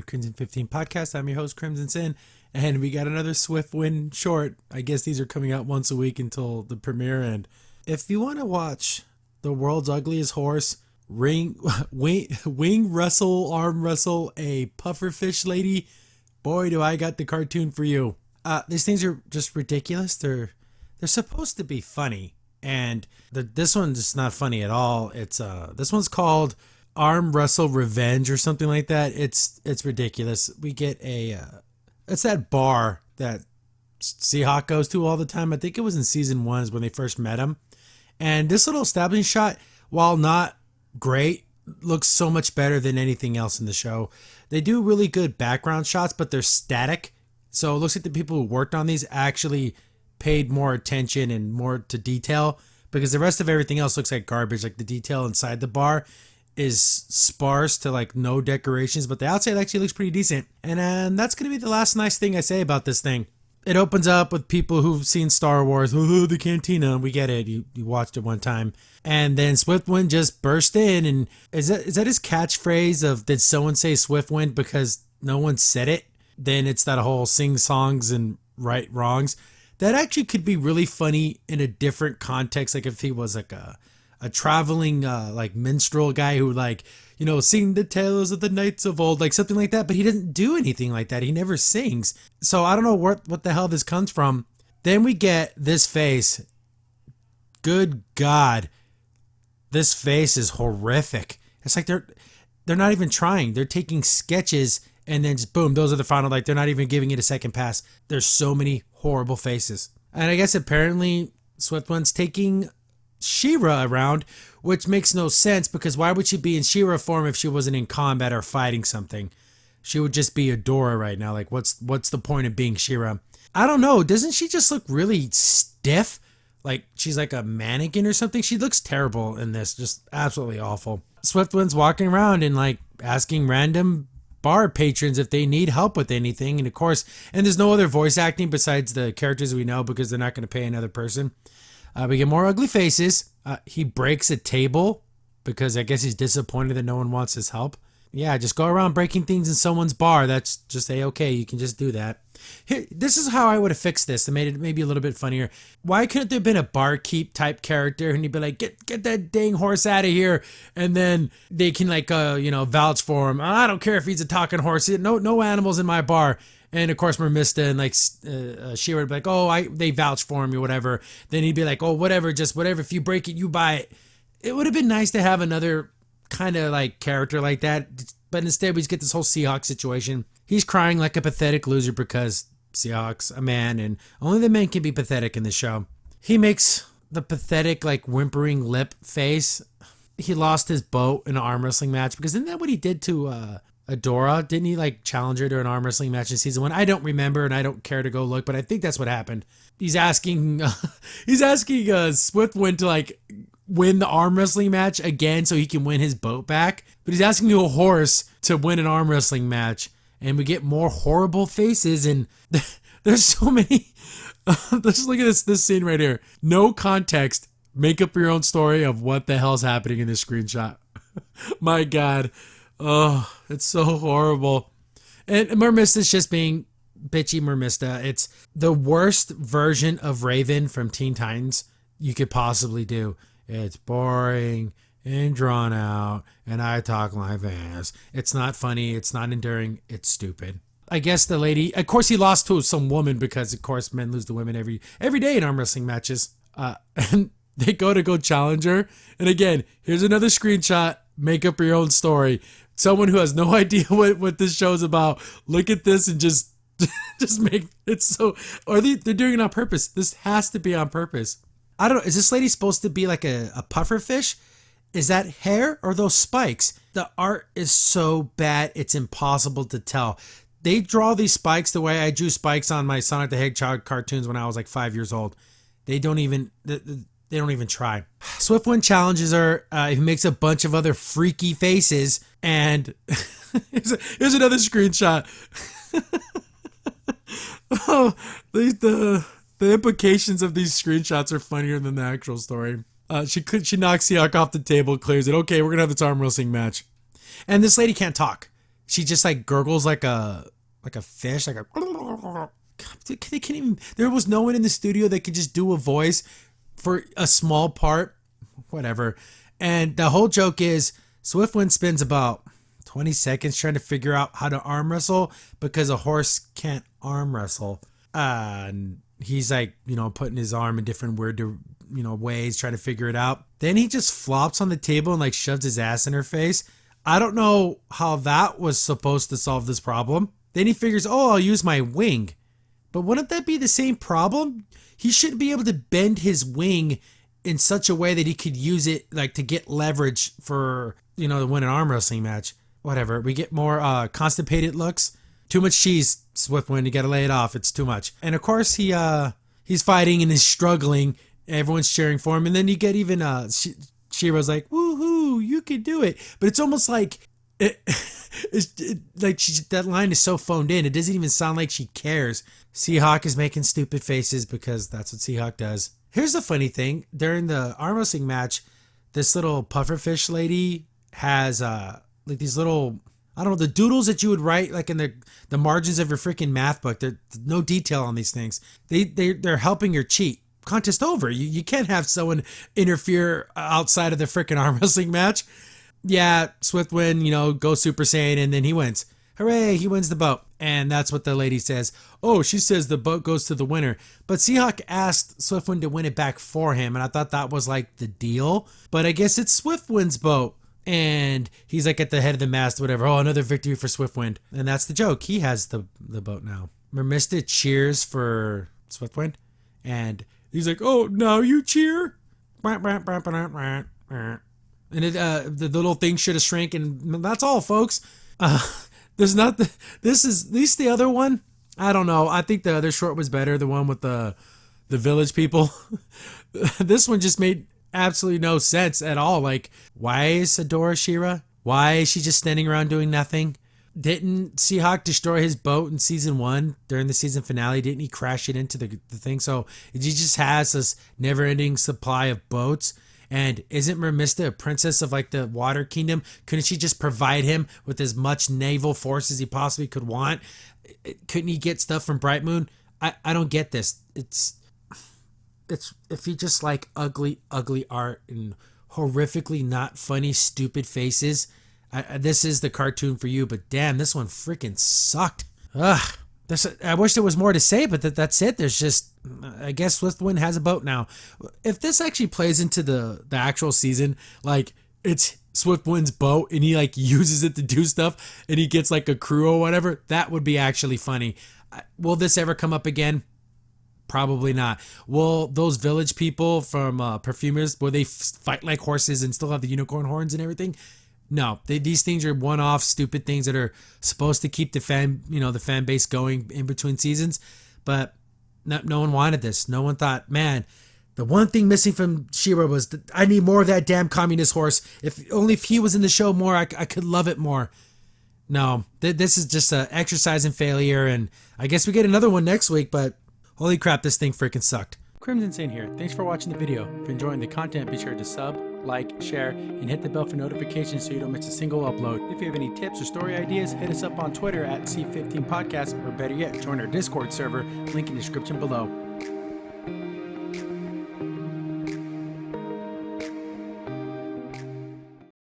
Crimson 15 podcast. I'm your host, Crimson Sin, and we got another Swiftwind short. I guess these are coming out once a week until the premiere. And if you want to watch the world's ugliest horse wing wrestle, arm wrestle a pufferfish lady, boy, do I got the cartoon for you. These things are just ridiculous. They're supposed to be funny, and this one's just not funny at all. It's this one's called Arm Wrestle Revenge or something like that. It's ridiculous. We get it's that bar that Seahawk goes to all the time. I think it was in season 1 is when they first met him. And this little establishing shot, while not great, looks so much better than anything else in the show. They do really good background shots, but they're static. So it looks like the people who worked on these actually paid more attention and more to detail, because the rest of everything else looks like garbage. Like the detail inside the bar is sparse to like no decorations, but the outside actually looks pretty decent. And that's going to be the last nice thing I say about this thing. It opens up with people who've seen Star Wars. Oh, the cantina. We get it. You watched it one time. And then Swiftwind just burst in. And is that his catchphrase of, did someone say Swiftwind because no one said it? Then it's that whole sing songs and right wrongs. That actually could be really funny in a different context. Like if he was like a traveling like minstrel guy who like, you know, sing the tales of the knights of old, like something like that. But he doesn't do anything like that. He never sings. So I don't know what the hell this comes from. Then we get this face. Good God. This face is horrific. It's like they're not even trying. They're taking sketches and then just boom, those are the final. Like they're not even giving it a second pass. There's so many horrible faces. And I guess apparently Swiftwind's taking She-Ra around, which makes no sense, because why would she be in She-Ra form if she wasn't in combat or fighting something? She would just be Adora right now. Like what's the point of being She-Ra? I don't know. Doesn't she just look really stiff? Like she's like a mannequin or something. She looks terrible in this. Just absolutely awful. Swiftwind's walking around and like asking random bar patrons if they need help with anything. And of course, and there's no other voice acting besides the characters we know, because they're not going to pay another person. We get more ugly faces. He breaks a table because I guess he's disappointed that no one wants his help. Yeah, just go around breaking things in someone's bar. That's just A-okay. You can just do that. Here, this is how I would have fixed this and made it maybe a little bit funnier. Why couldn't there have been a barkeep type character and he'd be like, get that dang horse out of here, and then they can like vouch for him. I don't care if he's a talking horse. No animals in my bar. And of course, Mermista and like She-Ra would be like, oh, they vouch for him or whatever. Then he'd be like, oh, whatever, just whatever. If you break it, you buy it. It would have been nice to have another kind of like character like that. But instead, we just get this whole Seahawk situation. He's crying like a pathetic loser because Seahawk's a man, and only the men can be pathetic in the show. He makes the pathetic, like whimpering lip face. He lost his boat in an arm wrestling match, because isn't that what he did to Adora? Didn't he like challenge her to an arm wrestling match in season 1? I don't remember, and I don't care to go look, but I think that's what happened. He's asking Swiftwind to like win the arm wrestling match again so he can win his boat back, but he's asking a horse to win an arm wrestling match, and we get more horrible faces. And there's so many. Let's look at this scene right here. No context. Make up your own story of what the hell's happening in this screenshot. My God. Oh, it's so horrible. And Mermista's just being bitchy Mermista. It's the worst version of Raven from Teen Titans you could possibly do. It's boring and drawn out, and I talk like this. It's not funny. It's not enduring. It's stupid. I guess the lady, of course, he lost to some woman, because of course men lose to women every day in arm wrestling matches. And they go challenge her. And again, here's another screenshot. Make up your own story. Someone who has no idea what this show's about, look at this and just make it so. Or they're doing it on purpose. This has to be on purpose. I don't know. Is this lady supposed to be like a puffer fish? Is that hair or those spikes? The art is so bad, it's impossible to tell. They draw these spikes the way I drew spikes on my Sonic the Hedgehog cartoons when I was like 5 years old. They don't even try. Swiftwind challenges her. He makes a bunch of other freaky faces, and here's another screenshot. Oh, the implications of these screenshots are funnier than the actual story. She knocks Seahawk off the table, clears it. Okay, we're gonna have this arm wrestling match, and this lady can't talk. she just like gurgles like a fish, like a. They can't even. There was no one in the studio that could just do a voice for a small part, whatever. And the whole joke is Swiftwind spends about 20 seconds trying to figure out how to arm wrestle because a horse can't arm wrestle. And he's like, putting his arm in different weird, ways, trying to figure it out. Then he just flops on the table and like shoves his ass in her face. I don't know how that was supposed to solve this problem. Then he figures, I'll use my wing. But wouldn't that be the same problem? He should be able to bend his wing in such a way that he could use it like to get leverage for, to win an arm wrestling match. Whatever. We get more constipated looks. Too much cheese, Swiftwind. You gotta lay it off. It's too much. And of course he's fighting and is struggling. Everyone's cheering for him. And then you get even Shira's like, woohoo, you can do it. But it's almost like that line is so phoned in. It doesn't even sound like she cares. Seahawk is making stupid faces because that's what Seahawk does. Here's the funny thing. During the arm wrestling match, this little pufferfish lady has like these little, I don't know, the doodles that you would write like in the margins of your freaking math book. There's no detail on these things. They're helping her cheat. Contest over. You can't have someone interfere outside of the freaking arm wrestling match. Yeah, Swiftwind, goes Super Saiyan and then he wins. Hooray, he wins the boat. And that's what the lady says. Oh, she says the boat goes to the winner. But Seahawk asked Swiftwind to win it back for him. And I thought that was like the deal. But I guess it's Swiftwind's boat. And he's like at the head of the mast, whatever. Oh, another victory for Swiftwind. And that's the joke. He has the boat now. Mermista cheers for Swiftwind. And he's like, oh, now you cheer? And the little thing should have shrank. And that's all, folks. There's not this is at least the other one. I don't know. I think the other short was better. The one with the village people. This one just made absolutely no sense at all. Like, why is Adora She-Ra? Why is she just standing around doing nothing? Didn't Seahawk destroy his boat in season 1 during the season finale? Didn't he crash it into the thing? So he just has this never-ending supply of boats. And isn't Mermista a princess of like the water kingdom? Couldn't she just provide him with as much naval force as he possibly could want? Couldn't he get stuff from Bright Moon? I don't get this. It's if you just like ugly art and horrifically not funny, stupid faces, this is the cartoon for you. But damn, this one freaking sucked. Ugh. I wish there was more to say, but that's it. There's just, I guess Swiftwind has a boat now. If this actually plays into the actual season, like it's Swiftwind's boat and he like uses it to do stuff and he gets like a crew or whatever, that would be actually funny. Will this ever come up again? Probably not. Will those village people from Perfumers, will they fight like horses and still have the unicorn horns and everything? No, these things are one-off stupid things that are supposed to keep the fan base going in between seasons. But no one wanted this. No one thought, man, the one thing missing from She-Ra was I need more of that damn communist horse. If he was in the show more, I could love it more. No, this is just an exercise in failure. And I guess we get another one next week, but holy crap, this thing freaking sucked. Crimson Sane here. Thanks for watching the video. If you're enjoying the content, be sure to sub, like, share, and hit the bell for notifications so you don't miss a single upload. If you have any tips or story ideas, hit us up on Twitter at C15Podcast, or better yet, join our Discord server, link in the description below.